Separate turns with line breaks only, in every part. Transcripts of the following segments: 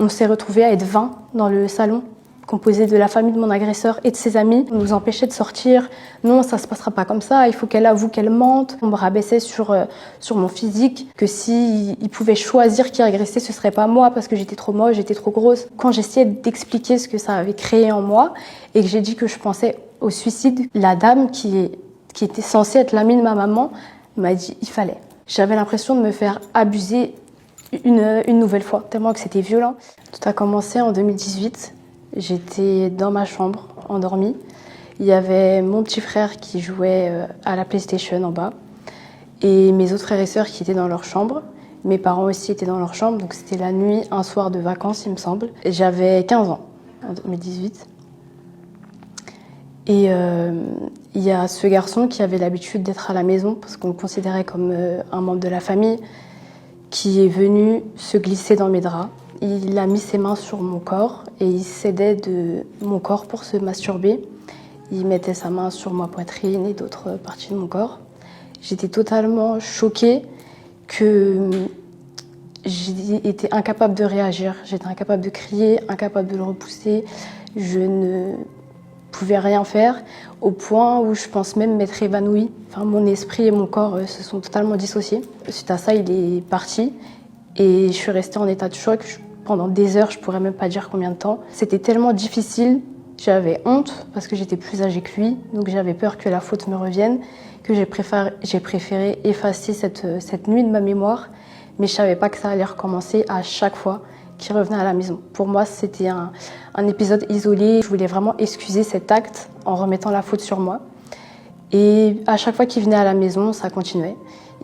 On s'est retrouvés à être 20 dans le salon, composé de la famille de mon agresseur et de ses amis. On nous empêchait de sortir. Non, ça se passera pas comme ça. Il faut qu'elle avoue qu'elle mente. On me rabaissait sur mon physique, que si il pouvait choisir qui agressait, ce serait pas moi parce que j'étais trop moche, j'étais trop grosse. Quand j'essayais d'expliquer ce que ça avait créé en moi et que j'ai dit que je pensais au suicide, la dame qui était censée être l'amie de ma maman m'a dit il fallait. J'avais l'impression de me faire abuser une nouvelle fois, tellement que c'était violent. Tout a commencé en 2018. J'étais dans ma chambre, endormie. Il y avait mon petit frère qui jouait à la PlayStation en bas et mes autres frères et sœurs qui étaient dans leur chambre. Mes parents aussi étaient dans leur chambre, donc c'était la nuit, un soir de vacances, il me semble. J'avais 15 ans en 2018. Et il y a ce garçon qui avait l'habitude d'être à la maison parce qu'on le considérait comme un membre de la famille, qui est venu se glisser dans mes draps. Il a mis ses mains sur mon corps et il s'aidait de mon corps pour se masturber. Il mettait sa main sur ma poitrine et d'autres parties de mon corps. J'étais totalement choquée que j'étais incapable de réagir. J'étais incapable de crier, incapable de le repousser. Je ne pouvais rien faire au point où je pense même m'être évanouie. Enfin, mon esprit et mon corps se sont totalement dissociés. Suite à ça, il est parti et je suis restée en état de choc pendant des heures, je pourrais même pas dire combien de temps. C'était tellement difficile, j'avais honte parce que j'étais plus âgée que lui, donc j'avais peur que la faute me revienne, que j'ai préféré effacer cette nuit de ma mémoire, mais je savais pas que ça allait recommencer à chaque fois qu'il revenait à la maison. Pour moi, c'était un épisode isolé. Je voulais vraiment excuser cet acte en remettant la faute sur moi. Et à chaque fois qu'il venait à la maison, ça continuait.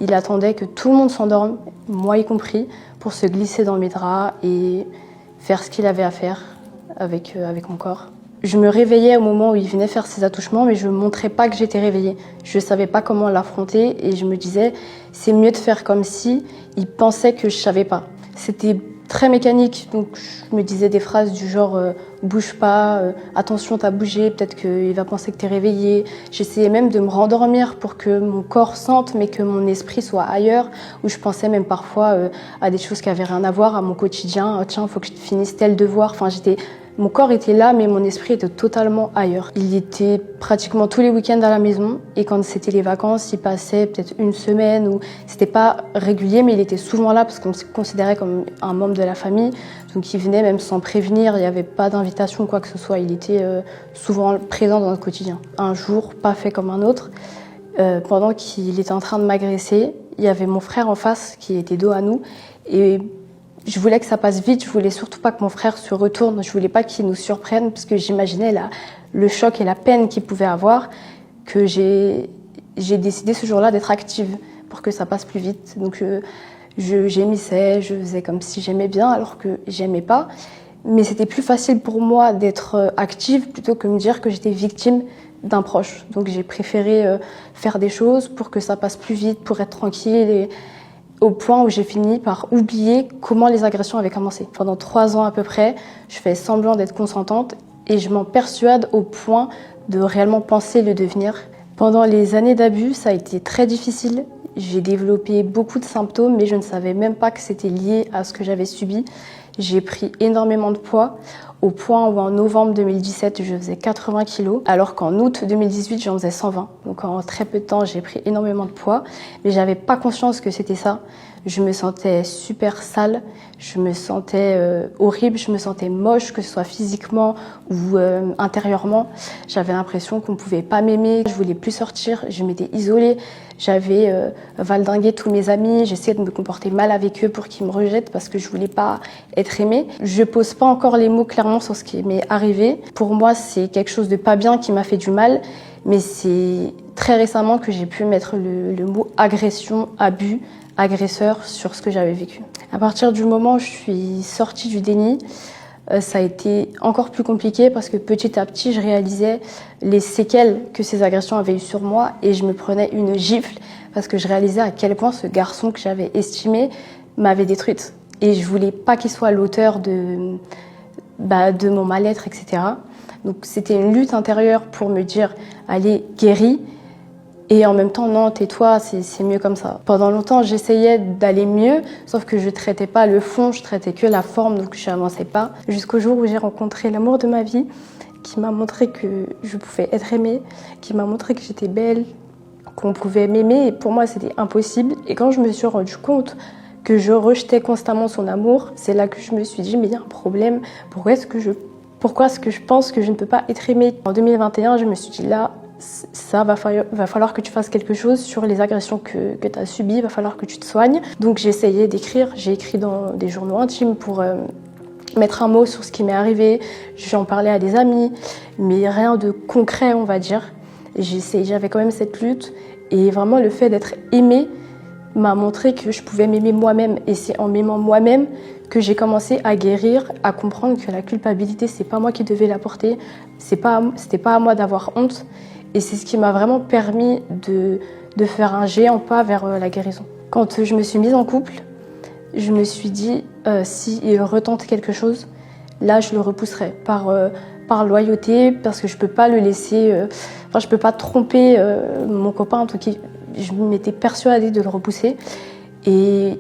Il attendait que tout le monde s'endorme, moi y compris, pour se glisser dans mes draps et faire ce qu'il avait à faire avec mon corps. Je me réveillais au moment où il venait faire ses attouchements, mais je ne montrais pas que j'étais réveillée. Je ne savais pas comment l'affronter et je me disais, c'est mieux de faire comme si il pensait que je ne savais pas. C'était très mécanique, donc je me disais des phrases du genre bouge pas, attention t'as bougé, peut-être qu'il va penser que t'es réveillée. J'essayais même de me rendormir pour que mon corps sente mais que mon esprit soit ailleurs, où je pensais même parfois à des choses qui avaient rien à voir, à mon quotidien. Oh, tiens, faut que je finisse tel devoir. Enfin, mon corps était là, mais mon esprit était totalement ailleurs. Il était pratiquement tous les week-ends à la maison, et quand c'était les vacances, il passait peut-être une semaine, ou c'était pas régulier, mais il était souvent là parce qu'on se considérait comme un membre de la famille. Donc il venait même sans prévenir, il n'y avait pas d'invitation ou quoi que ce soit. Il était souvent présent dans notre quotidien. Un jour, pas fait comme un autre, pendant qu'il était en train de m'agresser, il y avait mon frère en face qui était dos à nous, et je voulais que ça passe vite, je voulais surtout pas que mon frère se retourne, je voulais pas qu'il nous surprenne parce que j'imaginais le choc et la peine qu'il pouvait avoir, que j'ai décidé ce jour-là d'être active pour que ça passe plus vite. Donc j'émissais, je faisais comme si j'aimais bien alors que j'aimais pas. Mais c'était plus facile pour moi d'être active plutôt que de me dire que j'étais victime d'un proche. Donc j'ai préféré faire des choses pour que ça passe plus vite, pour être tranquille, et au point où j'ai fini par oublier comment les agressions avaient commencé. Pendant 3 ans à peu près, je fais semblant d'être consentante et je m'en persuade au point de réellement penser le devenir. Pendant les années d'abus, ça a été très difficile. J'ai développé beaucoup de symptômes, mais je ne savais même pas que c'était lié à ce que j'avais subi. J'ai pris énormément de poids, au point où en novembre 2017, je faisais 80 kilos, alors qu'en août 2018, j'en faisais 120. Donc en très peu de temps, j'ai pris énormément de poids, mais j'avais pas conscience que c'était ça. Je me sentais super sale, je me sentais horrible, je me sentais moche, que ce soit physiquement ou intérieurement. J'avais l'impression qu'on pouvait pas m'aimer, je voulais plus sortir, je m'étais isolée. J'avais valdingué tous mes amis, j'essayais de me comporter mal avec eux pour qu'ils me rejettent parce que je voulais pas être aimée. Je pose pas encore les mots clairement sur ce qui m'est arrivé. Pour moi, c'est quelque chose de pas bien qui m'a fait du mal, mais c'est très récemment que j'ai pu mettre le mot agression, abus, agresseur sur ce que j'avais vécu. À partir du moment où je suis sortie du déni, ça a été encore plus compliqué parce que petit à petit, je réalisais les séquelles que ces agressions avaient eues sur moi et je me prenais une gifle parce que je réalisais à quel point ce garçon que j'avais estimé m'avait détruite. Et je voulais pas qu'il soit l'auteur de mon mal-être, etc. Donc c'était une lutte intérieure pour me dire, allez, guéris. Et en même temps, non, tais-toi, c'est mieux comme ça. Pendant longtemps, j'essayais d'aller mieux, sauf que je traitais pas le fond, je traitais que la forme, donc je n'avançais pas. Jusqu'au jour où j'ai rencontré l'amour de ma vie, qui m'a montré que je pouvais être aimée, qui m'a montré que j'étais belle, qu'on pouvait m'aimer, et pour moi, c'était impossible. Et quand je me suis rendu compte que je rejetais constamment son amour, c'est là que je me suis dit, mais il y a un problème, pourquoi est-ce que je pense que je ne peux pas être aimée? En 2021, je me suis dit, là, ça va falloir que tu fasses quelque chose sur les agressions que tu as subies, il va falloir que tu te soignes. Donc j'ai essayé d'écrire, j'ai écrit dans des journaux intimes pour mettre un mot sur ce qui m'est arrivé, j'en parlais à des amis, mais rien de concret, on va dire. J'avais quand même cette lutte, et vraiment le fait d'être aimée m'a montré que je pouvais m'aimer moi-même, et c'est en m'aimant moi-même que j'ai commencé à guérir, à comprendre que la culpabilité, c'est pas moi qui devais la porter, c'était pas à moi d'avoir honte. Et c'est ce qui m'a vraiment permis de faire un géant pas vers la guérison. Quand je me suis mise en couple, je me suis dit, s'il retente quelque chose, là, je le repousserai par loyauté, parce que je peux pas le laisser... je peux pas tromper mon copain, en tout cas, je m'étais persuadée de le repousser. Et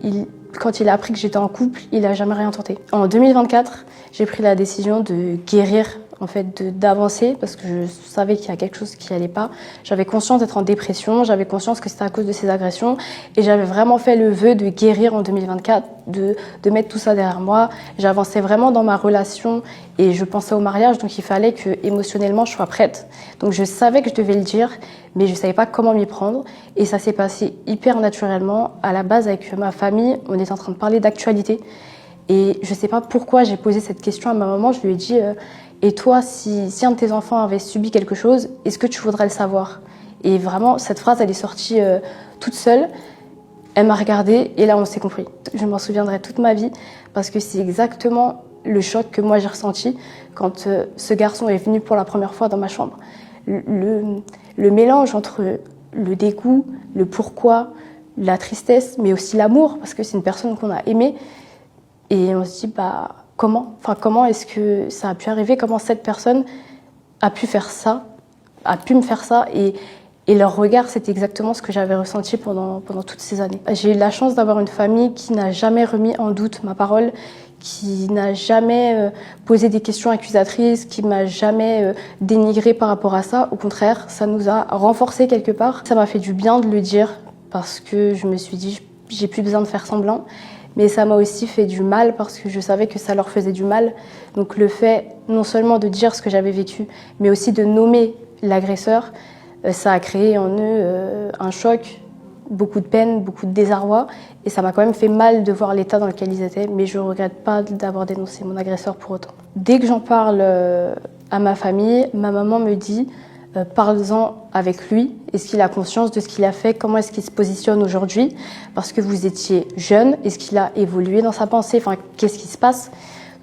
quand il a appris que j'étais en couple, il a jamais rien tenté. En 2024, j'ai pris la décision de guérir, en fait, d'avancer, parce que je savais qu'il y a quelque chose qui allait pas. J'avais conscience d'être en dépression, j'avais conscience que c'était à cause de ces agressions, et j'avais vraiment fait le vœu de guérir en 2024, de mettre tout ça derrière moi. J'avançais vraiment dans ma relation, et je pensais au mariage, donc il fallait que émotionnellement je sois prête. Donc je savais que je devais le dire, mais je savais pas comment m'y prendre, et ça s'est passé hyper naturellement. À la base, avec ma famille, on était en train de parler d'actualité, et je sais pas pourquoi j'ai posé cette question à ma maman. Je lui ai dit et toi, si un de tes enfants avait subi quelque chose, est-ce que tu voudrais le savoir? Et vraiment, cette phrase, elle est sortie toute seule. Elle m'a regardée, et là, on s'est compris. Je m'en souviendrai toute ma vie, parce que c'est exactement le choc que moi j'ai ressenti quand ce garçon est venu pour la première fois dans ma chambre. Le mélange entre le dégoût, le pourquoi, la tristesse, mais aussi l'amour, parce que c'est une personne qu'on a aimée. Et on se dit, comment est-ce que ça a pu arriver? Comment cette personne a pu faire ça, a pu me faire ça? Et leur regard, c'était exactement ce que j'avais ressenti pendant toutes ces années. J'ai eu la chance d'avoir une famille qui n'a jamais remis en doute ma parole, qui n'a jamais posé des questions accusatrices, qui m'a jamais dénigré par rapport à ça. Au contraire, ça nous a renforcés quelque part. Ça m'a fait du bien de le dire, parce que je me suis dit, j'ai plus besoin de faire semblant. Mais ça m'a aussi fait du mal, parce que je savais que ça leur faisait du mal. Donc le fait non seulement de dire ce que j'avais vécu, mais aussi de nommer l'agresseur, ça a créé en eux un choc, beaucoup de peine, beaucoup de désarroi. Et ça m'a quand même fait mal de voir l'état dans lequel ils étaient, mais je ne regrette pas d'avoir dénoncé mon agresseur pour autant. Dès que j'en parle à ma famille, ma maman me dit parle-en avec lui. Est-ce qu'il a conscience de ce qu'il a fait? Comment est-ce qu'il se positionne aujourd'hui? Parce que vous étiez jeune. Est-ce qu'il a évolué dans sa pensée? Enfin, qu'est-ce qui se passe?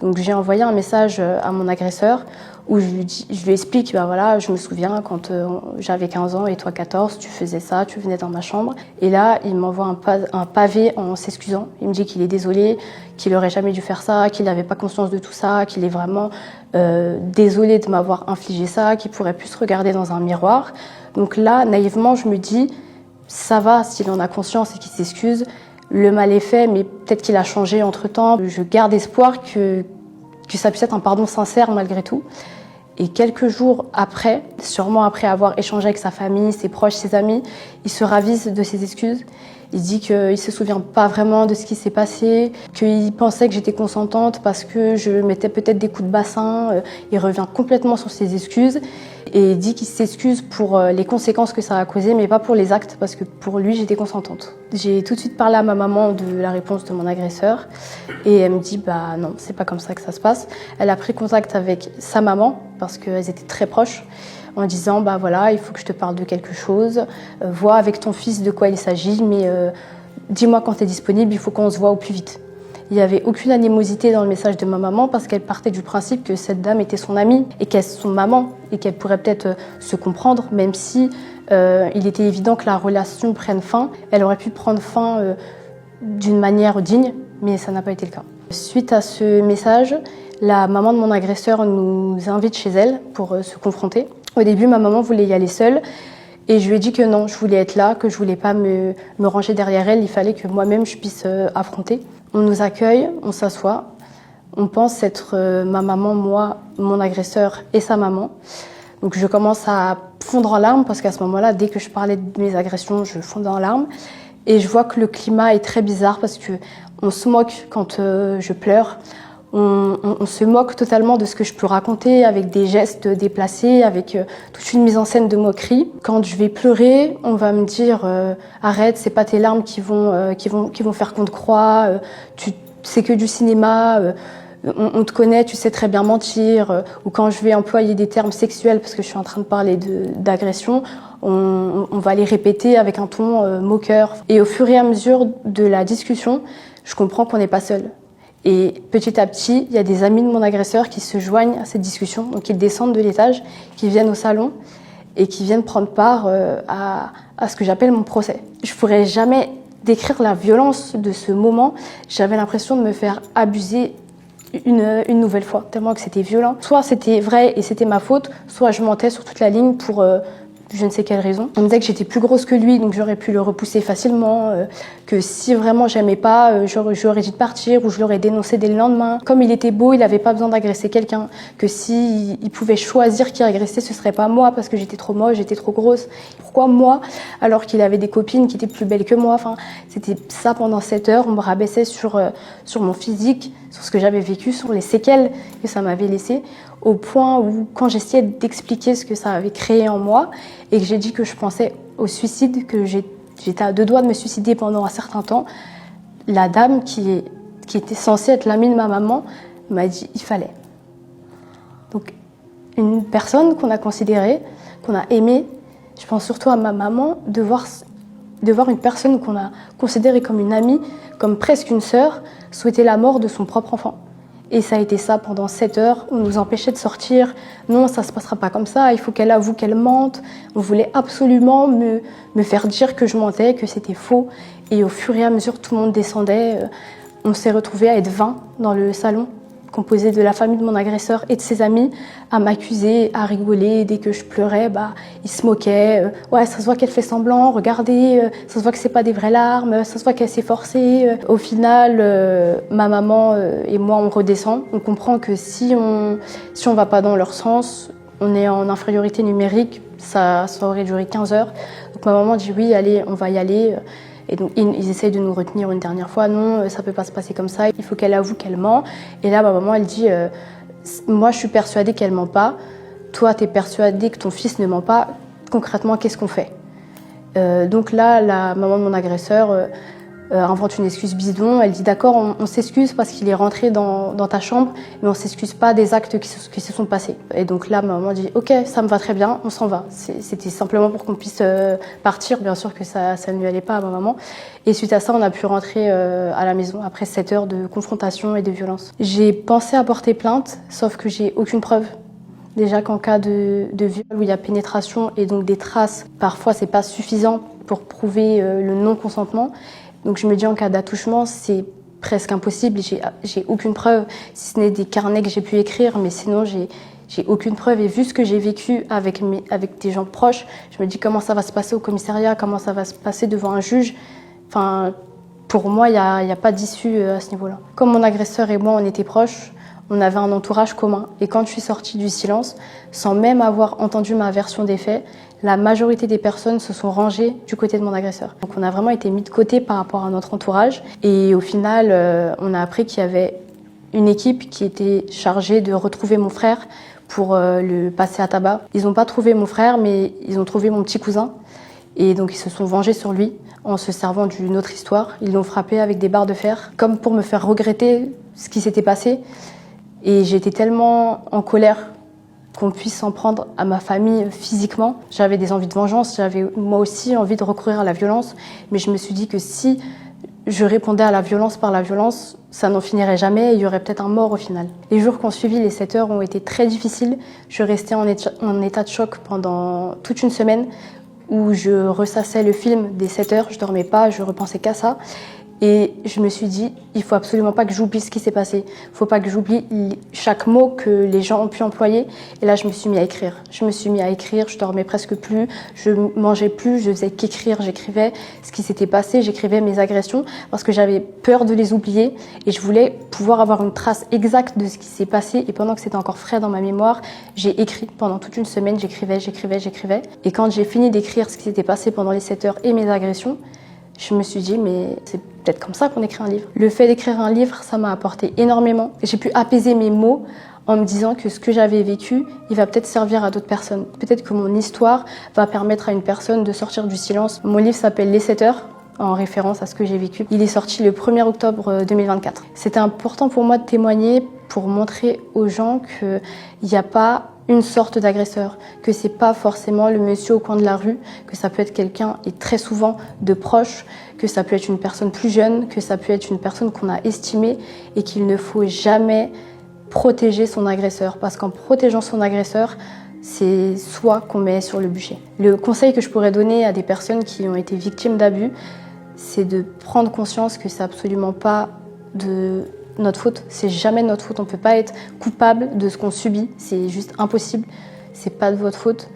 Donc j'ai envoyé un message à mon agresseur où je lui explique, voilà, je me souviens quand j'avais 15 ans et toi 14, tu faisais ça, tu venais dans ma chambre. Et là, il m'envoie un pavé en s'excusant. Il me dit qu'il est désolé, qu'il aurait jamais dû faire ça, qu'il n'avait pas conscience de tout ça, qu'il est vraiment désolé de m'avoir infligé ça, qu'il pourrait plus se regarder dans un miroir. Donc là, naïvement, je me dis, ça va s'il en a conscience et qu'il s'excuse. Le mal est fait, mais peut-être qu'il a changé entre-temps. Je garde espoir que ça puisse être un pardon sincère malgré tout. Et quelques jours après, sûrement après avoir échangé avec sa famille, ses proches, ses amis, il se ravise de ses excuses. Il dit qu'il ne se souvient pas vraiment de ce qui s'est passé, qu'il pensait que j'étais consentante parce que je mettais peut-être des coups de bassin. Il revient complètement sur ses excuses et il dit qu'il s'excuse pour les conséquences que ça a causées, mais pas pour les actes, parce que pour lui, j'étais consentante. J'ai tout de suite parlé à ma maman de la réponse de mon agresseur et elle me dit non, c'est pas comme ça que ça se passe. Elle a pris contact avec sa maman parce qu'elles étaient très proches, en disant voilà, il faut que je te parle de quelque chose, vois avec ton fils de quoi il s'agit, mais dis-moi quand tu es disponible, il faut qu'on se voit au plus vite. Il n'y avait aucune animosité dans le message de ma maman, parce qu'elle partait du principe que cette dame était son amie et qu'elle est son maman et qu'elle pourrait peut-être se comprendre, même si il était évident que la relation prenne fin. Elle aurait pu prendre fin d'une manière digne, mais ça n'a pas été le cas. Suite à ce message, la maman de mon agresseur nous invite chez elle pour se confronter. Au début, ma maman voulait y aller seule Et je lui ai dit que non, je voulais être là, que je voulais pas me ranger derrière elle. Il fallait que moi-même je puisse affronter. On nous accueille, on s'assoit. On pense être ma maman, moi, mon agresseur et sa maman. Donc je commence à fondre en larmes parce qu'à ce moment-là, dès que je parlais de mes agressions, je fondais en larmes. Et je vois que le climat est très bizarre parce que on se moque quand je pleure. On se moque totalement de ce que je peux raconter avec des gestes déplacés, avec toute une mise en scène de moquerie. Quand je vais pleurer, on va me dire arrête, c'est pas tes larmes qui vont faire qu'on te croit. C'est que du cinéma. On te connaît, tu sais très bien mentir. Ou quand je vais employer des termes sexuels parce que je suis en train de parler d'agression, on va les répéter avec un ton moqueur. Et au fur et à mesure de la discussion, je comprends qu'on n'est pas seul. Et petit à petit, il y a des amis de mon agresseur qui se joignent à cette discussion, donc ils descendent de l'étage, qui viennent au salon et qui viennent prendre part à ce que j'appelle mon procès. Je pourrais jamais décrire la violence de ce moment. J'avais l'impression de me faire abuser une nouvelle fois, tellement que c'était violent. Soit c'était vrai et c'était ma faute, soit je mentais sur toute la ligne pour je ne sais quelle raison. On me disait que j'étais plus grosse que lui, donc j'aurais pu le repousser facilement, que si vraiment j'aimais pas, j'aurais dit de partir ou je l'aurais dénoncé dès le lendemain. Comme il était beau, il n'avait pas besoin d'agresser quelqu'un, que si il pouvait choisir qui agressait, ce serait pas moi parce que j'étais trop moche, j'étais trop grosse. Pourquoi moi alors qu'il avait des copines qui étaient plus belles que moi? Enfin, c'était ça pendant 7 heures. On me rabaissait sur mon physique, sur ce que j'avais vécu, sur les séquelles que ça m'avait laissé, au point où, quand j'essayais d'expliquer ce que ça avait créé en moi, et que j'ai dit que je pensais au suicide, que j'étais à 2 doigts de me suicider pendant un certain temps, la dame qui était censée être l'amie de ma maman m'a dit il fallait. Donc, une personne qu'on a considérée, qu'on a aimée, je pense surtout à ma maman, de voir une personne qu'on a considérée comme une amie, comme presque une sœur, souhaiter la mort de son propre enfant. Et ça a été ça pendant 7 heures. On nous empêchait de sortir. Non, ça se passera pas comme ça. Il faut qu'elle avoue qu'elle mente. On voulait absolument me faire dire que je mentais, que c'était faux. Et au fur et à mesure, tout le monde descendait. On s'est retrouvés à être 20 dans le salon, composé de la famille de mon agresseur et de ses amis, à m'accuser, à rigoler. Dès que je pleurais, ils se moquaient. Ouais, ça se voit qu'elle fait semblant, regardez, ça se voit que c'est pas des vraies larmes, ça se voit qu'elle s'est forcée. Au final, ma maman et moi, on redescend. On comprend que si on va pas dans leur sens, on est en infériorité numérique, ça aurait duré 15 heures. Donc ma maman dit oui, allez, on va y aller. Et donc, ils essayent de nous retenir une dernière fois. Non, ça peut pas se passer comme ça. Il faut qu'elle avoue qu'elle ment. Et là, ma maman, elle dit moi, je suis persuadée qu'elle ment pas. Toi, tu es persuadée que ton fils ne ment pas. Concrètement, qu'est-ce qu'on fait? Donc là, la maman de mon agresseur invente une excuse bidon. Elle dit d'accord, on s'excuse parce qu'il est rentré dans ta chambre, mais on s'excuse pas des actes qui se sont passés. Et donc là, ma maman dit ok, ça me va très bien, on s'en va. C'était simplement pour qu'on puisse partir. Bien sûr que ça ne lui allait pas à ma maman. Et suite à ça, on a pu rentrer à la maison après 7 heures de confrontation et de violence. J'ai pensé à porter plainte, sauf que j'ai aucune preuve. Déjà qu'en cas de viol où il y a pénétration et donc des traces, parfois c'est pas suffisant pour prouver le non-consentement. Donc je me dis en cas d'attouchement, c'est presque impossible. J'ai aucune preuve, si ce n'est des carnets que j'ai pu écrire, mais sinon j'ai aucune preuve. Et vu ce que j'ai vécu avec des gens proches, je me dis comment ça va se passer au commissariat, comment ça va se passer devant un juge. Enfin, pour moi, il y a pas d'issue à ce niveau-là. Comme mon agresseur et moi, on était proches, on avait un entourage commun. Et quand je suis sortie du silence, sans même avoir entendu ma version des faits, la majorité des personnes se sont rangées du côté de mon agresseur. Donc on a vraiment été mis de côté par rapport à notre entourage. Et au final, on a appris qu'il y avait une équipe qui était chargée de retrouver mon frère pour le passer à tabac. Ils n'ont pas trouvé mon frère, mais ils ont trouvé mon petit cousin. Et donc ils se sont vengés sur lui en se servant d'une autre histoire. Ils l'ont frappé avec des barres de fer, comme pour me faire regretter ce qui s'était passé. Et j'étais tellement en colère qu'on puisse s'en prendre à ma famille physiquement. J'avais des envies de vengeance, j'avais moi aussi envie de recourir à la violence, mais je me suis dit que si je répondais à la violence par la violence, ça n'en finirait jamais et il y aurait peut-être un mort au final. Les jours qui ont suivi, les 7 heures ont été très difficiles. Je restais en état de choc pendant toute une semaine où je ressassais le film des 7 heures, je dormais pas, je repensais qu'à ça. Et je me suis dit, il faut absolument pas que j'oublie ce qui s'est passé. Il faut pas que j'oublie chaque mot que les gens ont pu employer. Et là, je me suis mis à écrire. Je dormais presque plus, je mangeais plus, je faisais qu'écrire. J'écrivais ce qui s'était passé, j'écrivais mes agressions parce que j'avais peur de les oublier et je voulais pouvoir avoir une trace exacte de ce qui s'est passé. Et pendant que c'était encore frais dans ma mémoire, j'ai écrit pendant toute une semaine, j'écrivais. Et quand j'ai fini d'écrire ce qui s'était passé pendant les 7 heures et mes agressions, je me suis dit, mais c'est peut-être comme ça qu'on écrit un livre. Le fait d'écrire un livre, ça m'a apporté énormément. J'ai pu apaiser mes mots en me disant que ce que j'avais vécu, il va peut-être servir à d'autres personnes. Peut-être que mon histoire va permettre à une personne de sortir du silence. Mon livre s'appelle Les 7 heures, en référence à ce que j'ai vécu. Il est sorti le 1er octobre 2024. C'était important pour moi de témoigner pour montrer aux gens qu'il n'y a pas une sorte d'agresseur, que c'est pas forcément le monsieur au coin de la rue, que ça peut être quelqu'un, et très souvent de proche, que ça peut être une personne plus jeune, que ça peut être une personne qu'on a estimée, et qu'il ne faut jamais protéger son agresseur, parce qu'en protégeant son agresseur, c'est soi qu'on met sur le bûcher. Le conseil que je pourrais donner à des personnes qui ont été victimes d'abus, c'est de prendre conscience que c'est absolument pas de notre faute, c'est jamais notre faute. On ne peut pas être coupable de ce qu'on subit, c'est juste impossible. C'est pas de votre faute.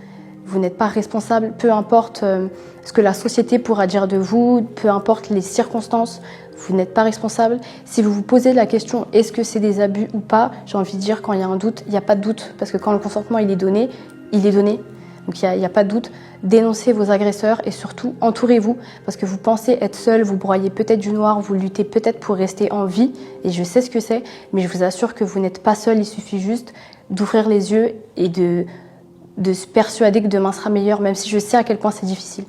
Vous n'êtes pas responsable, peu importe ce que la société pourra dire de vous, peu importe les circonstances, vous n'êtes pas responsable. Si vous vous posez la question, est-ce que c'est des abus ou pas, j'ai envie de dire, quand il y a un doute, il n'y a pas de doute, parce que quand le consentement il est donné, il est donné. Donc il n'y a pas de doute. Dénoncez vos agresseurs et surtout entourez-vous parce que vous pensez être seul, vous broyez peut-être du noir, vous luttez peut-être pour rester en vie et je sais ce que c'est, mais je vous assure que vous n'êtes pas seul, il suffit juste d'ouvrir les yeux et de se persuader que demain sera meilleur, même si je sais à quel point c'est difficile.